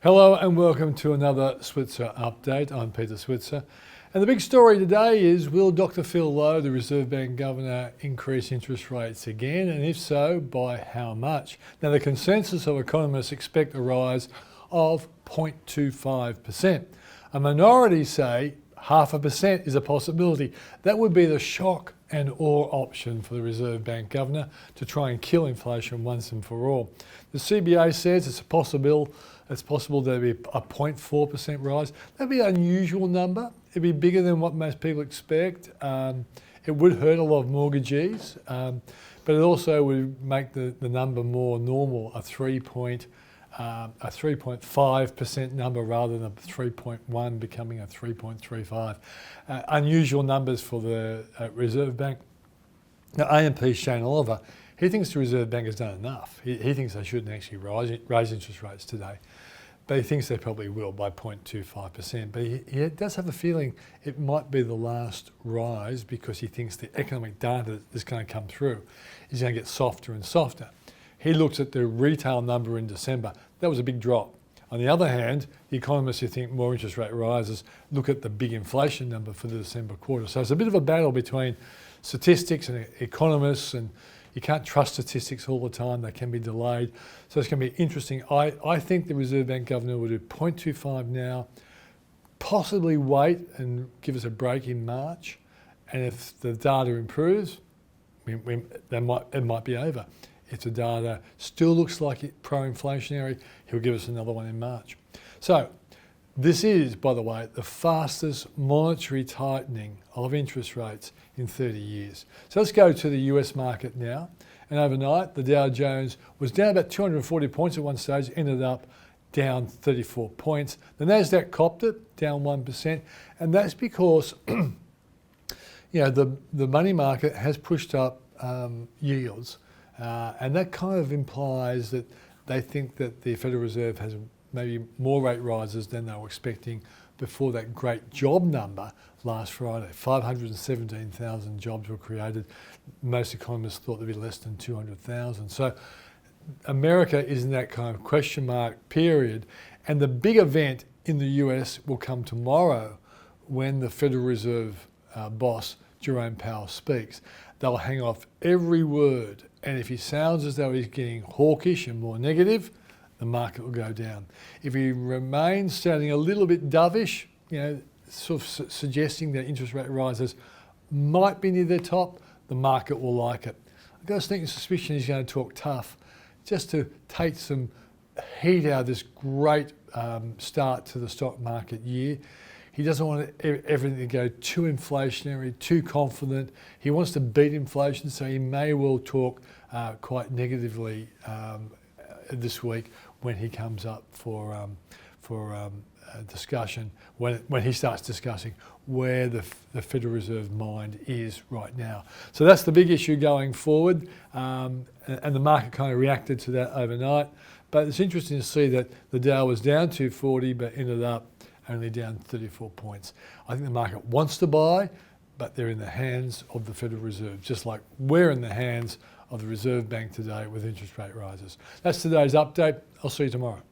Hello and welcome to another Switzer update. I'm Peter Switzer. And the big story today is, will Dr. Phil Lowe, the Reserve Bank Governor, increase interest rates again? And if so, by how much? Now, the consensus of economists expect a rise of 0.25%. A minority say 0.5% is a possibility. That would be the shock and awe option for the Reserve Bank Governor to try and kill inflation once and for all. The CBA says it's possible there'll be a 0.4% rise. That'd be an unusual number. It'd be bigger than what most people expect. It would hurt a lot of mortgagees, but it also would make the number more normal, a 3.5% number rather than a 3.1 becoming a 3.35. Unusual numbers for the Reserve Bank. Now, AMP Shane Oliver, he thinks the Reserve Bank has done enough. He thinks they shouldn't actually raise interest rates today, but he thinks they probably will by 0.25%. But he does have a feeling it might be the last rise because he thinks the economic data that's going to come through is going to get softer and softer. He looks at the retail number in December. That was a big drop. On the other hand, the economists who think more interest rate rises look at the big inflation number for the December quarter. So it's a bit of a battle between statistics and economists, and you can't trust statistics all the time. They can be delayed. So it's going to be interesting. I think the Reserve Bank Governor will do 0.25 now, possibly wait and give us a break in March. And if the data improves, it might be over. If the data still looks like it's pro-inflationary, he'll give us another one in March. So this is, by the way, the fastest monetary tightening of interest rates in 30 years. So let's go to the US market now. And overnight, the Dow Jones was down about 240 points at one stage, ended up down 34 points. The Nasdaq copped it, down 1%. And that's because the money market has pushed up yields. And that kind of implies that they think that the Federal Reserve has maybe more rate rises than they were expecting before that great job number last Friday. 517,000 jobs were created. Most economists thought there'd be less than 200,000. So America is in that kind of question mark period. And the big event in the US will come tomorrow when the Federal Reserve boss, Jerome Powell, speaks. They'll hang off every word. And if he sounds as though he's getting hawkish and more negative, the market will go down. If he remains sounding a little bit dovish, sort of suggesting that interest rate rises might be near their top, the market will like it. I've got a sneaking suspicion he's going to talk tough just to take some heat out of this great start to the stock market year. He doesn't want everything to go too inflationary, too confident. He wants to beat inflation, so he may well talk quite negatively this week when he comes up for a discussion, when he starts discussing where the Federal Reserve mind is right now. So that's the big issue going forward, and the market kind of reacted to that overnight. But it's interesting to see that the Dow was down 240 but ended up only down 34 points. I think the market wants to buy, but they're in the hands of the Federal Reserve, just like we're in the hands of the Reserve Bank today with interest rate rises. That's today's update. I'll see you tomorrow.